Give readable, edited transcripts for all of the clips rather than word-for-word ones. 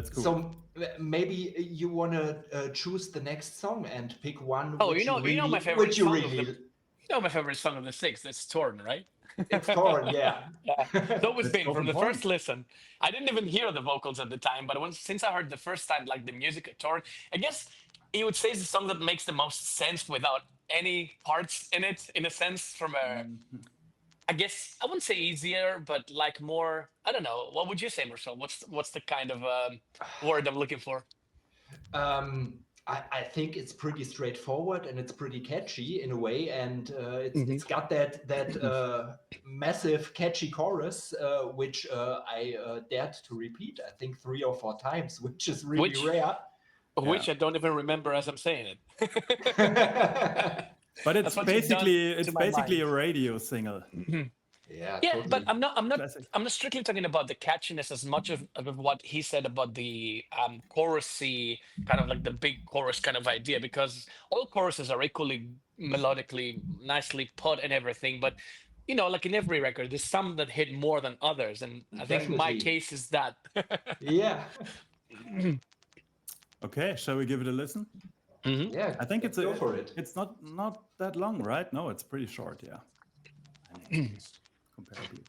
that's cool. So maybe you want to choose the next song and pick one. Oh, which you know my favorite which you song really. of the. You know my favorite song of the Six. That's Torn, right? It's Torn, yeah. Yeah, it's always That's been from the open first listen. I didn't even hear the vocals at the time, but since I heard the first time, like the music of Torn, I guess you would say it's the song that makes the most sense without any parts in it, in a sense, from a. I guess I wouldn't say easier, but like more. I don't know. What would you say, Marcell? What's the kind of word I'm looking for? I think it's pretty straightforward and it's pretty catchy in a way, and it's got that massive catchy chorus, which I dared to repeat, I think 3 or 4 times, which is really rare. Which I don't even remember as I'm saying it. But it's basically a radio single. Yeah, yeah, totally. but I'm not strictly talking about the catchiness as much of what he said about the chorusy kind of like the big chorus kind of idea, because all choruses are equally melodically nicely put and everything, but like in every record, there's some that hit more than others, and I think my case is that. Yeah. Okay, shall we give it a listen? Yeah, I think go for it. It's not that long, right? No, it's pretty short, yeah. Comparably.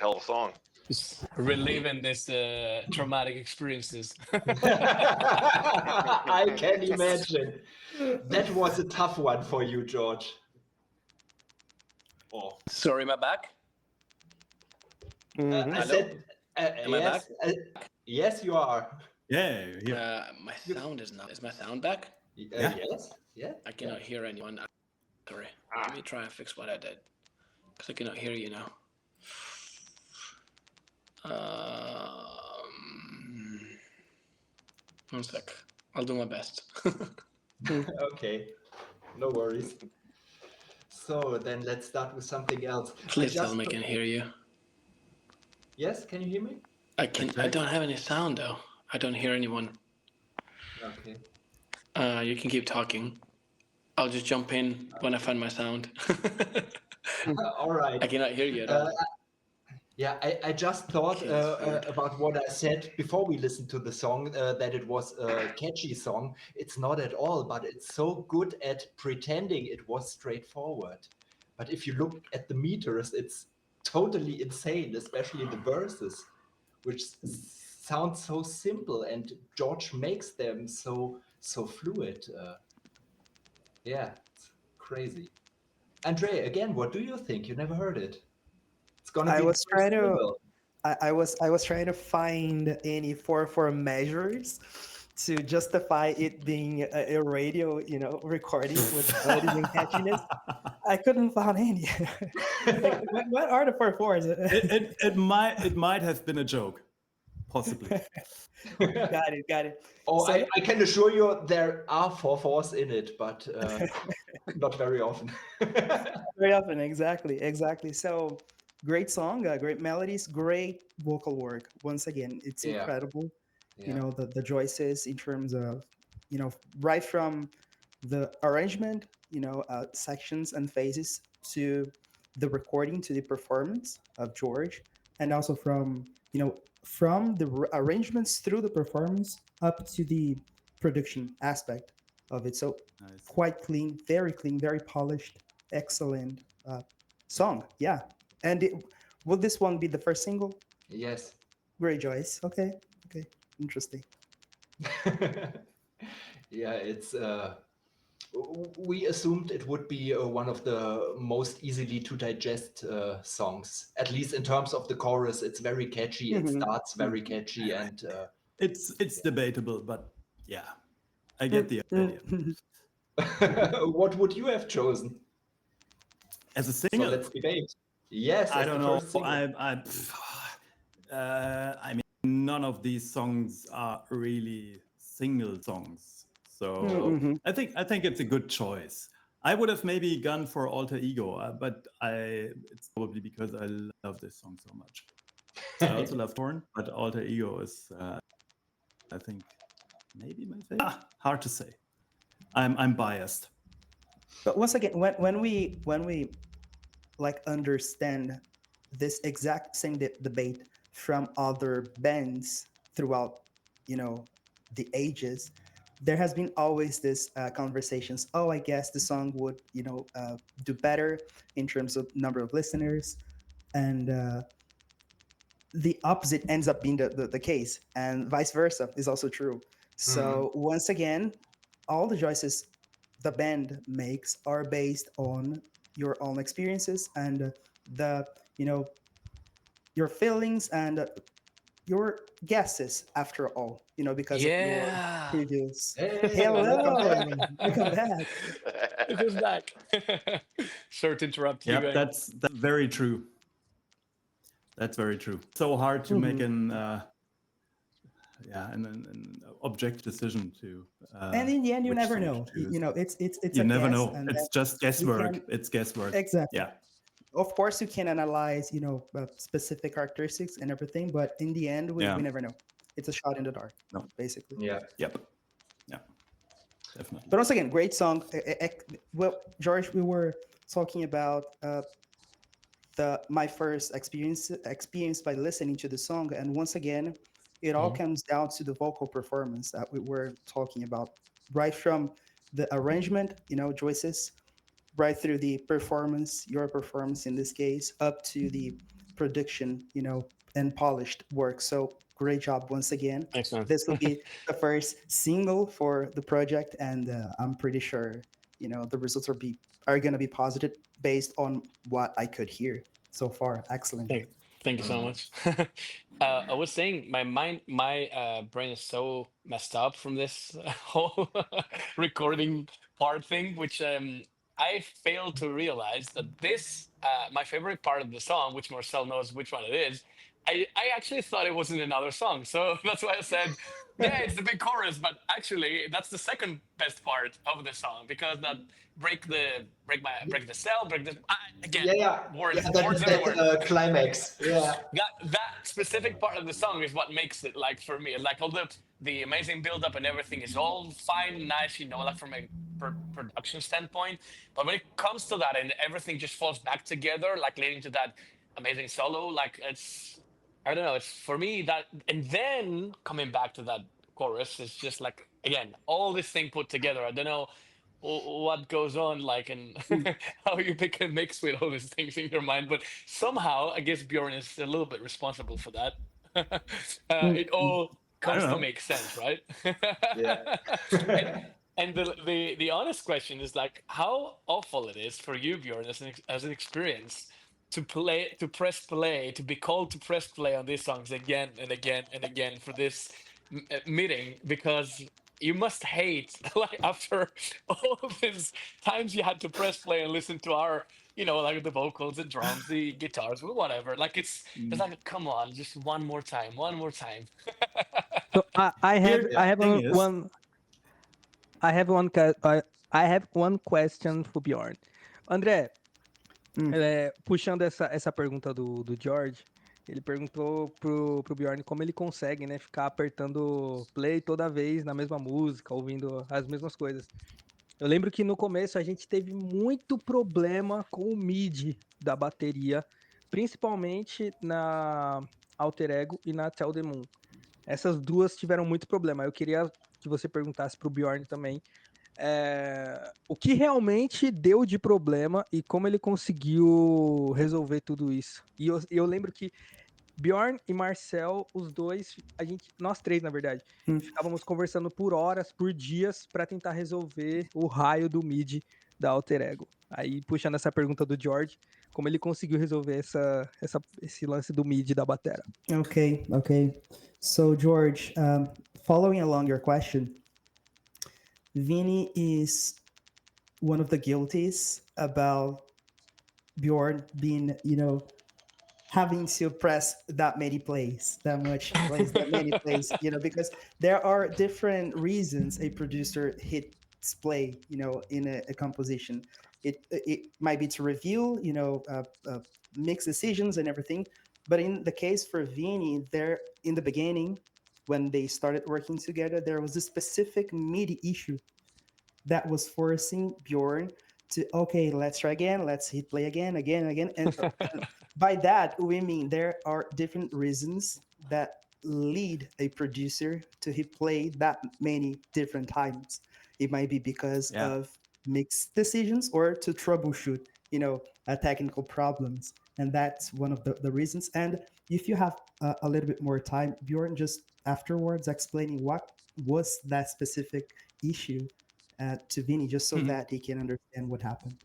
Hell of a song. Just reliving this traumatic experiences. I can imagine. That was a tough one for you, George. Oh. Sorry, my back. I Hello? said, Am I yes, yes, you are. Yeah, My sound is not. Is my sound back? Yeah. Yes, yeah. I cannot hear anyone. Sorry. Let me try and fix what I did. Because I cannot hear you now. 1 sec. I'll do my best. Okay, no worries. So then let's start with something else. Please tell me I can hear you. Yes, can you hear me? I don't have any sound though. I don't hear anyone. Okay. You can keep talking. I'll just jump in when I find my sound. All right. I cannot hear you at all. Yeah, I just thought Okay, that's weird. about what I said before we listened to the song, that it was a catchy song. It's not at all, but it's so good at pretending it was straightforward. But if you look at the meters, it's totally insane, especially the verses, which sound so simple, and George makes them so fluid. Yeah, it's crazy. André, again, what do you think? You never heard it. It's gonna be I was trying to single. I was trying to find any 4/4 measures to justify it being a radio, recording with melodies and catchiness. I couldn't find any. Like, what are the 4/4s? It might have been a joke, possibly. Got it. Oh, So- I can assure you there are 4/4s in it, but not very often. Very often, exactly. So great song, great melodies, great vocal work. Once again, it's Yeah. incredible. Yeah. The choices in terms of, right from the arrangement, sections and phases to the recording to the performance of George, and also from the arrangements through the performance up to the production aspect of it. So Nice. quite clean, very polished, excellent song. Yeah. And will this one be the first single? Yes. Great choice. Okay. Interesting. Yeah, it's we assumed it would be one of the most easily to digest songs, at least in terms of the chorus. It's very catchy. It starts very catchy, and It's debatable, but yeah, I get the idea. what would you have chosen? As a So single, let's debate. Yes, I as the don't know. first single. I mean, none of these songs are really single songs, so Mhm. I think it's a good choice. I would have maybe gone for Alter Ego, but it's probably because I love this song so much. I also love Torn, but Alter Ego is, I think, maybe my favorite. Hard to say. I'm biased. But once again, when we like understand this exact same debate from other bands throughout, the ages, there has been always this conversations. Oh, I guess the song would, do better in terms of number of listeners, and the opposite ends up being the case, and vice versa is also true. So once again, all the choices the band makes are based on your own experiences and the your feelings and your guesses, after all, because of your previous. Hey, Hello, welcome welcome back. Who's back? Sorry to interrupt you. Yeah, that's very true. That's very true. So hard to make an objective decision to. And in the end, you which never song to know. choose. It's You a never guess, know. and It's that just guesswork. can- It's guesswork. exactly. Yeah. Of course, you can analyze, specific characteristics and everything, but in the end, we never know. It's a shot in the dark, No. basically. Yeah. Yep. Yeah. Definitely. But once again, great song. Well, George, we were talking about my first experience by listening to the song, and once again, it all comes down to the vocal performance that we were talking about, right from the arrangement, choices, right through the performance, your performance in this case, up to the production, and polished work. So great job once again. Excellent. This will be the first single for the project, and I'm pretty sure, the results are going to be positive based on what I could hear so far. Excellent. Thank you so much. I was saying my brain is so messed up from this whole recording part thing, which I failed to realize that this my favorite part of the song, which Marcel knows which one it is, I actually thought it was in another song, so that's why I said, yeah, it's the big chorus. But actually, that's the second best part of the song because that break the cell, again, words everywhere. Climax. Yeah. That specific part of the song is what makes it like for me. Like all the amazing build up and everything is all fine, nice, like from a production standpoint. But when it comes to that and everything just falls back together, like leading to that amazing solo, like it's I don't know. It's for me that, and then coming back to that chorus is just like again all this thing put together. I don't know what goes on, like, and how you pick and mix with all these things in your mind, but somehow I guess Björn is a little bit responsible for that. It all comes to make sense, right? Yeah. And the honest question is like how awful it is for you, Björn, as an experience to press play, to be called to press play on these songs again and again and again for this meeting, because you must hate like after all of these times you had to press play and listen to our like the vocals, the drums, the guitars, whatever. Like it's like come on, just one more time. So I have Here, I have thing is, one I have one I have one question for Bjorn. André, puxando essa pergunta do George, ele perguntou pro Bjorn como ele consegue, né, ficar apertando play toda vez na mesma música, ouvindo as mesmas coisas. Eu lembro que no começo a gente teve muito problema com o MIDI da bateria, principalmente na Alter Ego e na Tell the Moon. Essas duas tiveram muito problema. Eu queria que você perguntasse pro Bjorn também o que realmente deu de problema e como ele conseguiu resolver tudo isso. E eu lembro que Bjorn e Marcell, os dois, nós três, na verdade, ficávamos conversando por horas, por dias, para tentar resolver o raio do MIDI da Alter Ego. Aí, puxando essa pergunta do George, como ele conseguiu resolver esse lance do MIDI da batera? Okay. So, George, following along your question, Vinny is one of the guilties about Bjorn being, having to press that many plays, that many plays, because there are different reasons a producer hits play, in a composition. It might be to review, mix decisions and everything. But in the case for Vinny, there in the beginning, when they started working together, there was a specific MIDI issue that was forcing Bjorn to, okay, let's try again, let's hit play again. And by that, we mean there are different reasons that lead a producer to hit play that many different times. It might be because of mixed decisions or to troubleshoot, technical problems. And that's one of the reasons. And if you have a little bit more time, Bjorn, just afterwards explaining what was that specific issue to Vinny, just so that he can understand what happened.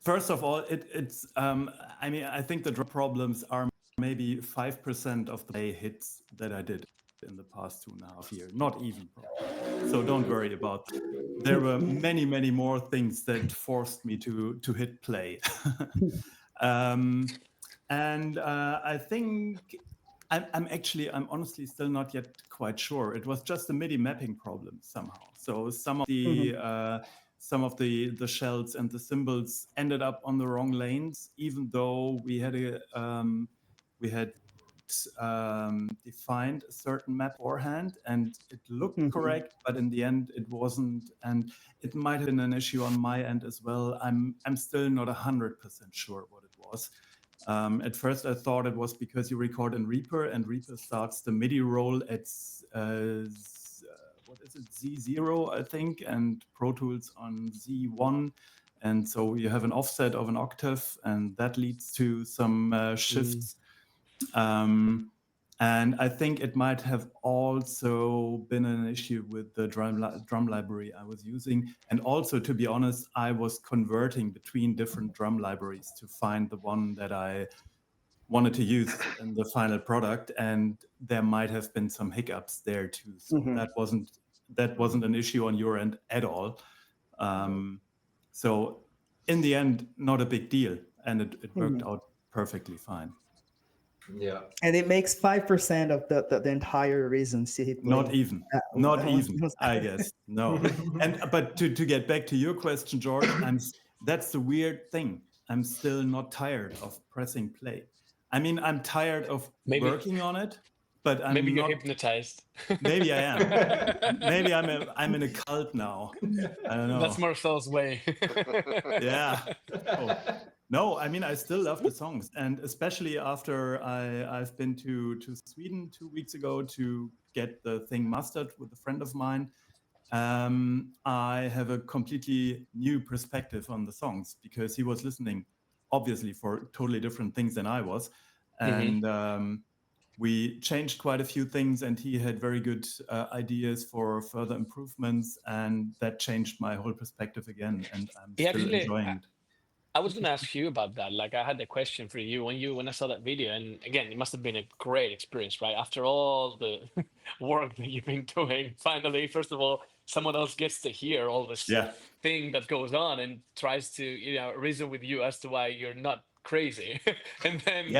First of all, it's I think the drum problems are maybe 5% of the play hits that I did in the past 2.5 years, not even probably. So don't worry about that. There were many, many more things that forced me to hit play. And I think I'm honestly still not yet quite sure. It was just a MIDI mapping problem somehow. So some of the shells and the cymbals ended up on the wrong lanes, even though we had defined a certain map beforehand, and it looked correct, but in the end it wasn't, and it might have been an issue on my end as well. I'm still not 100% sure what it was. At first, I thought it was because you record in Reaper, and Reaper starts the MIDI roll at what is it, Z0, I think, and Pro Tools on Z1, and so you have an offset of an octave, and that leads to some shifts. And I think it might have also been an issue with the drum library I was using. And also, to be honest, I was converting between different drum libraries to find the one that I wanted to use in the final product. And there might have been some hiccups there too. So that wasn't an issue on your end at all. So in the end, not a big deal. And it worked out perfectly fine. Yeah. And it makes 5% of the entire reason he played. Not even, I guess. No. But to get back to your question, George, that's the weird thing. I'm still not tired of pressing play. I mean, I'm tired of working on it, but I'm maybe you're not hypnotized. Maybe I am. Maybe I'm in a cult now. I don't know. That's Marcell's way. Yeah. Oh. No, I mean, I still love the songs, and especially after I've been to Sweden 2 weeks ago to get the thing mastered with a friend of mine. I have a completely new perspective on the songs because he was listening, obviously, for totally different things than I was, and we changed quite a few things, and he had very good ideas for further improvements, and that changed my whole perspective again, and I'm still enjoying it. I was going to ask you about that. Like, I had a question for you when I saw that video, and again, it must have been a great experience, right? After all the work that you've been doing, finally, first of all, someone else gets to hear all this thing that goes on and tries to, reason with you as to why you're not crazy. And then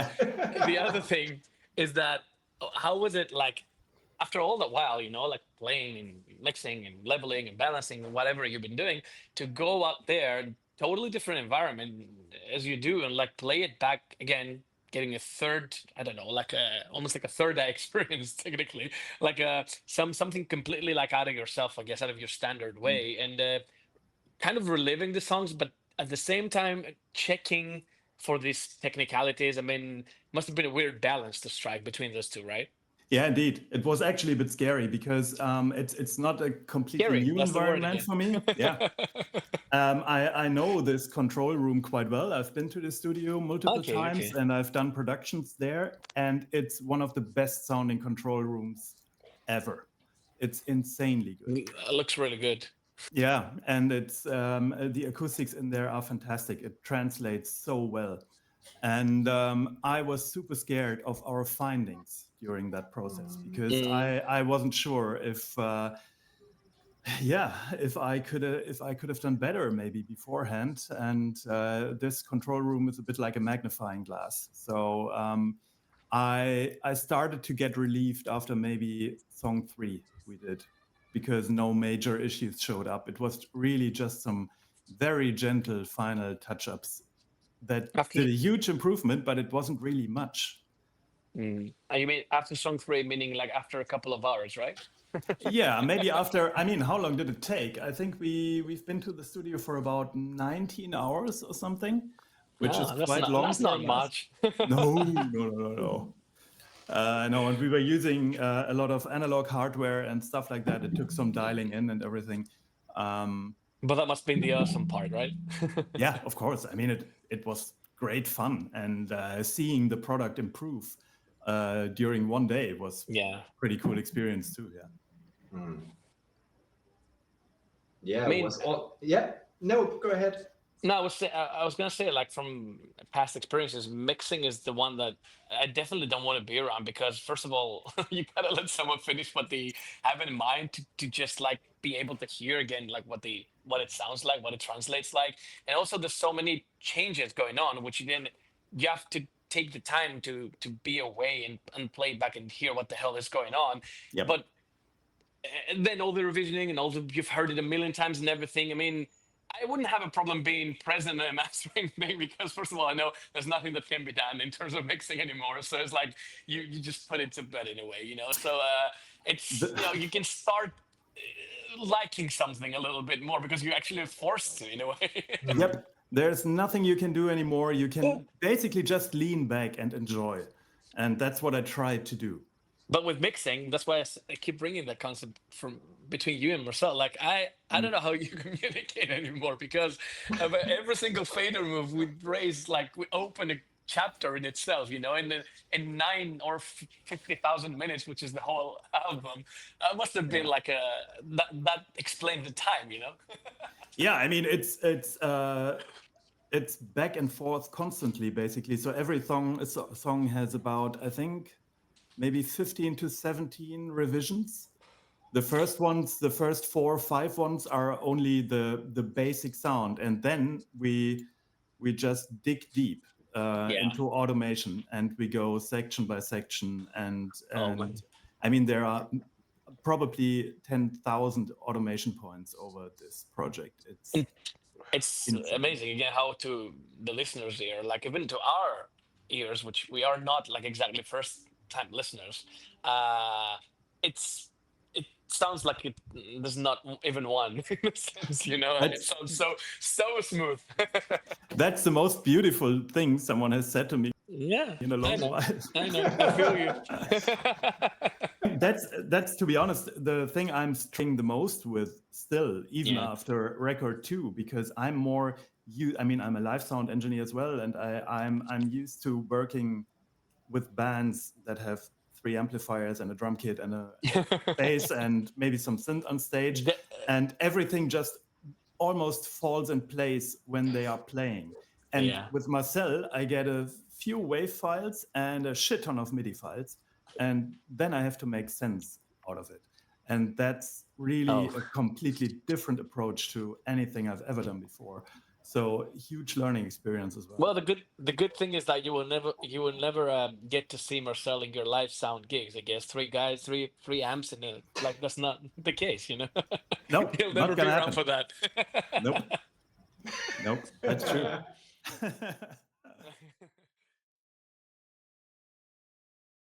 the other thing is that, how was it like after all that while, like playing and mixing and leveling and balancing and whatever you've been doing, to go out there, totally different environment as you do, and like play it back again, getting a third, I don't know, like almost like a third eye experience technically, like something completely like out of yourself, I guess, out of your standard way, and kind of reliving the songs, but at the same time checking for these technicalities. I mean, must have been a weird balance to strike between those two, right? Yeah, indeed. It was actually a bit scary because it's not a completely new environment for me. Yeah. I know this control room quite well. I've been to the studio multiple times and I've done productions there. And it's one of the best sounding control rooms ever. It's insanely good. It looks really good. Yeah. And it's the acoustics in there are fantastic. It translates so well. And I was super scared of our findings during that process because I wasn't sure if I could have done better maybe beforehand. And this control room is a bit like a magnifying glass. So I started to get relieved after maybe song 3 we did, because no major issues showed up. It was really just some very gentle final touch-ups that did a huge improvement, but it wasn't really much. You mean after song 3, meaning like after a couple of hours, right? Yeah, maybe after. I mean, how long did it take? I think we've been to the studio for about 19 hours or something, which is quite long. That's not much. No. No, and we were using a lot of analog hardware and stuff like that. It took some dialing in and everything. But that must have been the awesome part, right? Yeah, of course. I mean, it was great fun, and seeing the product improve during one day was pretty cool experience too. Yeah. Yeah. I mean, No, go ahead. No, I was gonna say, like, from past experiences, mixing is the one that I definitely don't want to be around, because first of all, you gotta let someone finish what they have in mind to just like be able to hear again, like what it sounds like, what it translates like, and also there's so many changes going on, which you have to take the time to be away and play back and hear what the hell is going on. Yep. But and then all the revisioning and also you've heard it a million times and everything. I mean, I wouldn't have a problem being present and mastering thing, because first of all, I know there's nothing that can be done in terms of mixing anymore. So it's like you just put it to bed in a way, So it's you can start liking something a little bit more because you're actually forced to in a way. Yep. There's nothing you can do anymore. You can basically just lean back and enjoy, and that's what I tried to do. But with mixing, that's why I keep bringing that concept from between you and Marcell. Like, I don't know how you communicate anymore, because of every single fader move we raise, like we open a chapter in itself, in 9 or 50,000 minutes, which is the whole album. Must have been like that explained the time, Yeah, I mean it's back and forth constantly, basically. So every song has about, I think, maybe 15 to 17 revisions. The first 4 or 5 ones are only the basic sound, and then we just dig deep. into automation, and we go section by section, and man. I mean there are probably 10,000 automation points over this project. It's insane. amazing again how to the listeners here, like even to our ears, which we are not like exactly first time listeners, it sounds like there's not even one in a sense, and it sounds so smooth. That's the most beautiful thing someone has said to me in a long while. I know, I feel you. That's to be honest, the thing I'm struggling the most with still, even after record 2, because I'm more I'm a live sound engineer as well, and I'm used to working with bands that have 3 amplifiers and a drum kit and a bass and maybe some synth on stage, and everything just almost falls in place when they are playing. And with Marcell, I get a few wave files and a shit ton of MIDI files, and then I have to make sense out of it. And that's really a completely different approach to anything I've ever done before. So huge learning experience as well. Well, the good thing is that you will never get to see Marcell in your live sound gigs. I guess 3 guys, three amps, and like that's not the case, Nope, he'll never be around for that. Nope, that's true.